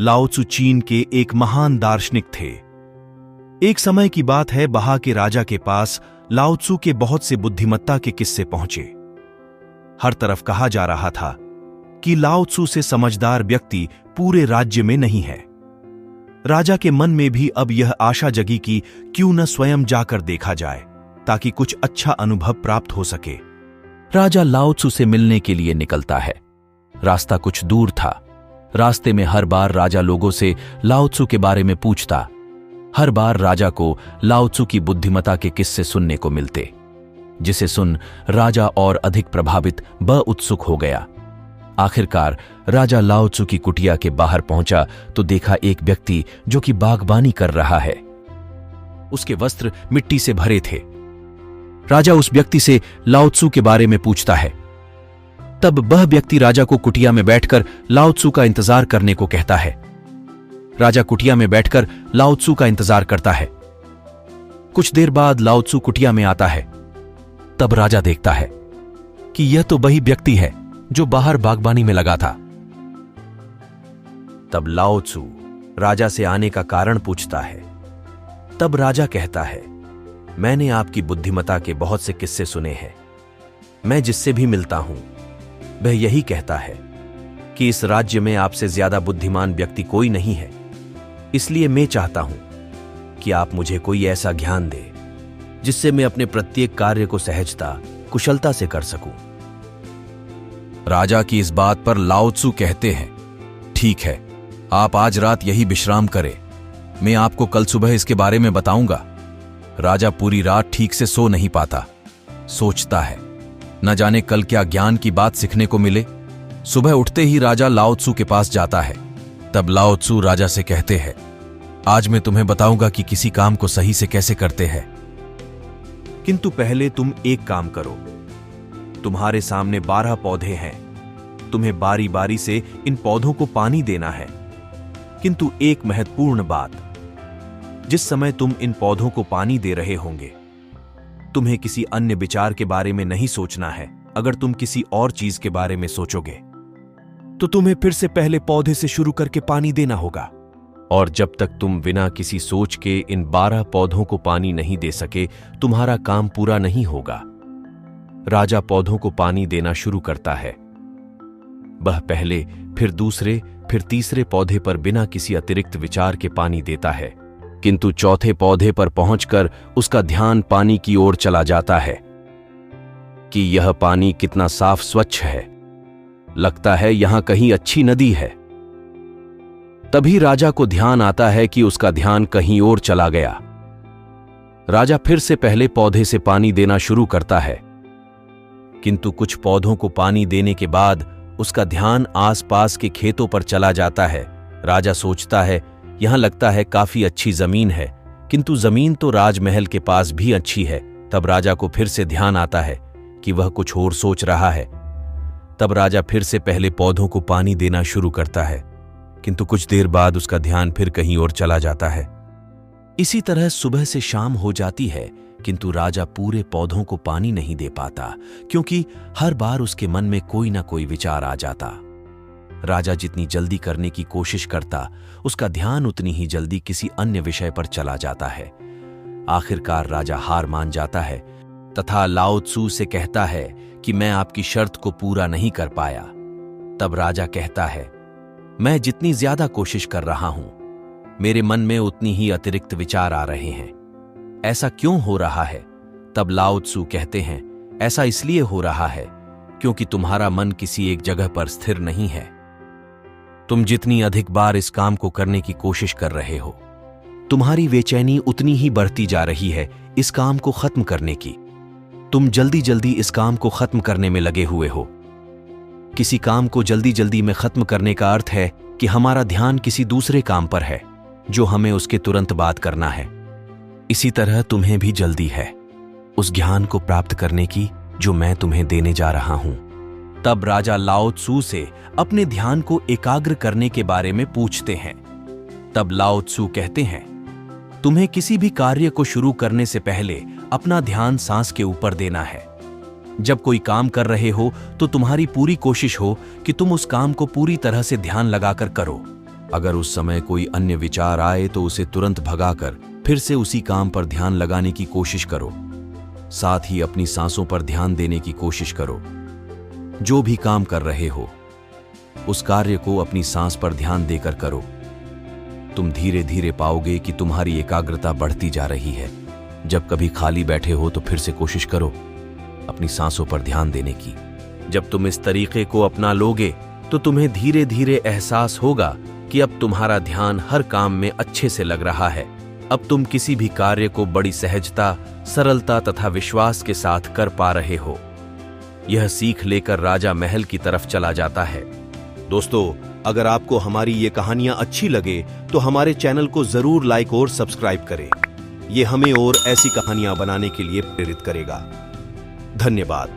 लाओ त्सु चीन के एक महान दार्शनिक थे। एक समय की बात है, बहा के राजा के पास लाओ त्सु के बहुत से बुद्धिमत्ता के किस्से पहुंचे। हर तरफ कहा जा रहा था कि लाओ त्सु से समझदार व्यक्ति पूरे राज्य में नहीं है। राजा के मन में भी अब यह आशा जगी कि क्यों न स्वयं जाकर देखा जाए, ताकि कुछ अच्छा अनुभव प्राप्त हो सके। राजा लाओ त्सु से मिलने के लिए निकलता है। रास्ता कुछ दूर था। रास्ते में हर बार राजा लोगों से लाओ त्सु के बारे में पूछता। हर बार राजा को लाओ त्सु की बुद्धिमत्ता के किस्से सुनने को मिलते, जिसे सुन राजा और अधिक प्रभावित व उत्सुक हो गया। आखिरकार राजा लाओ त्सु की कुटिया के बाहर पहुंचा तो देखा एक व्यक्ति जो कि बागबानी कर रहा है। उसके वस्त्र मिट्टी से भरे थे। राजा उस व्यक्ति से लाओ त्सु के बारे में पूछता है। तब वह व्यक्ति राजा को कुटिया में बैठकर लाओ त्सु का इंतजार करने को कहता है। राजा कुटिया में बैठकर लाओ त्सु का इंतजार करता है। कुछ देर बाद लाओ त्सु कुटिया में आता है। तब राजा देखता है कि यह तो वही व्यक्ति है जो बाहर बागबानी में लगा था। तब लाओ त्सु राजा से आने का कारण पूछता है। तब राजा कहता है, मैंने आपकी बुद्धिमत्ता के बहुत से किस्से सुने हैं। मैं जिससे भी मिलता हूं वह यही कहता है कि इस राज्य में आपसे ज्यादा बुद्धिमान व्यक्ति कोई नहीं है। इसलिए मैं चाहता हूं कि आप मुझे कोई ऐसा ज्ञान दे जिससे मैं अपने प्रत्येक कार्य को सहजता, कुशलता से कर सकूं। राजा की इस बात पर लाओ त्सु कहते हैं, ठीक है, आप आज रात यही विश्राम करें। मैं आपको कल सुबह इसके बारे में बताऊंगा। राजा पूरी रात ठीक से सो नहीं पाता। सोचता है, न जाने कल क्या ज्ञान की बात सीखने को मिले। सुबह उठते ही राजा लाओ त्सु के पास जाता है। तब लाओ त्सु राजा से कहते हैं, आज मैं तुम्हें बताऊंगा कि किसी काम को सही से कैसे करते हैं। किंतु पहले तुम एक काम करो। तुम्हारे सामने 12 पौधे हैं। तुम्हें बारी बारी से इन पौधों को पानी देना है। किंतु एक महत्वपूर्ण बात, जिस समय तुम इन पौधों को पानी दे रहे होंगे, तुम्हें किसी अन्य विचार के बारे में नहीं सोचना है। अगर तुम किसी और चीज के बारे में सोचोगे तो तुम्हें फिर से पहले पौधे से शुरू करके पानी देना होगा। और जब तक तुम बिना किसी सोच के इन 12 पौधों को पानी नहीं दे सके, तुम्हारा काम पूरा नहीं होगा। राजा पौधों को पानी देना शुरू करता है। वह पहले, फिर दूसरे, फिर तीसरे पौधे पर बिना किसी अतिरिक्त विचार के पानी देता है। किंतु चौथे पौधे पर पहुंचकर उसका ध्यान पानी की ओर चला जाता है कि यह पानी कितना साफ स्वच्छ है। लगता है यहां कहीं अच्छी नदी है। तभी राजा को ध्यान आता है कि उसका ध्यान कहीं और चला गया। राजा फिर से पहले पौधे से पानी देना शुरू करता है। किंतु कुछ पौधों को पानी देने के बाद उसका ध्यान आसपास के खेतों पर चला जाता है। राजा सोचता है, यहां लगता है काफी अच्छी जमीन है, किंतु जमीन तो राजमहल के पास भी अच्छी है। तब राजा को फिर से ध्यान आता है कि वह कुछ और सोच रहा है। तब राजा फिर से पहले पौधों को पानी देना शुरू करता है, किंतु कुछ देर बाद उसका ध्यान फिर कहीं और चला जाता है। इसी तरह सुबह से शाम हो जाती है, किंतु राजा पूरे पौधों को पानी नहीं दे पाता, क्योंकि हर बार उसके मन में कोई ना कोई विचार आ जाता। राजा जितनी जल्दी करने की कोशिश करता, उसका ध्यान उतनी ही जल्दी किसी अन्य विषय पर चला जाता है। आखिरकार राजा हार मान जाता है तथा लाओ त्सु से कहता है कि मैं आपकी शर्त को पूरा नहीं कर पाया। तब राजा कहता है, मैं जितनी ज्यादा कोशिश कर रहा हूं, मेरे मन में उतनी ही अतिरिक्त विचार आ रहे हैं। ऐसा क्यों हो रहा है? तब लाओ त्सु कहते हैं, ऐसा इसलिए हो रहा है क्योंकि तुम्हारा मन किसी एक जगह पर स्थिर नहीं है। तुम जितनी अधिक बार इस काम को करने की कोशिश कर रहे हो, तुम्हारी बेचैनी उतनी ही बढ़ती जा रही है इस काम को खत्म करने की। तुम जल्दी जल्दी इस काम को खत्म करने में लगे हुए हो। किसी काम को जल्दी जल्दी में खत्म करने का अर्थ है कि हमारा ध्यान किसी दूसरे काम पर है जो हमें उसके तुरंत बाद करना है। इसी तरह तुम्हें भी जल्दी है उस ज्ञान को प्राप्त करने की जो मैं तुम्हें देने जा रहा हूं। तब राजा लाओ त्सु से अपने ध्यान को एकाग्र करने के बारे में पूछते हैं। तब लाओ त्सु कहते हैं, तुम्हें किसी भी कार्य को शुरू करने से पहले अपना ध्यान सांस के ऊपर देना है। जब कोई काम कर रहे हो तो तुम्हारी पूरी कोशिश हो कि तुम उस काम को पूरी तरह से ध्यान लगाकर करो। अगर उस समय कोई अन्य विचार आए तो उसे तुरंत भगाकर फिर से उसी काम पर ध्यान लगाने की कोशिश करो। साथ ही अपनी सांसों पर ध्यान देने की कोशिश करो। जो भी काम कर रहे हो उस कार्य को अपनी सांस पर ध्यान देकर करो। तुम धीरे धीरे पाओगे कि तुम्हारी एकाग्रता बढ़ती जा रही है। जब कभी खाली बैठे हो तो फिर से कोशिश करो अपनी सांसों पर ध्यान देने की। जब तुम इस तरीके को अपना लोगे तो तुम्हें धीरे धीरे एहसास होगा कि अब तुम्हारा ध्यान हर काम में अच्छे से लग रहा है। अब तुम किसी भी कार्य को बड़ी सहजता, सरलता तथा विश्वास के साथ कर पा रहे हो। यह सीख लेकर राजा महल की तरफ चला जाता है। दोस्तों, अगर आपको हमारी ये कहानियां अच्छी लगे तो हमारे चैनल को जरूर लाइक और सब्सक्राइब करें। ये हमें और ऐसी कहानियां बनाने के लिए प्रेरित करेगा। धन्यवाद।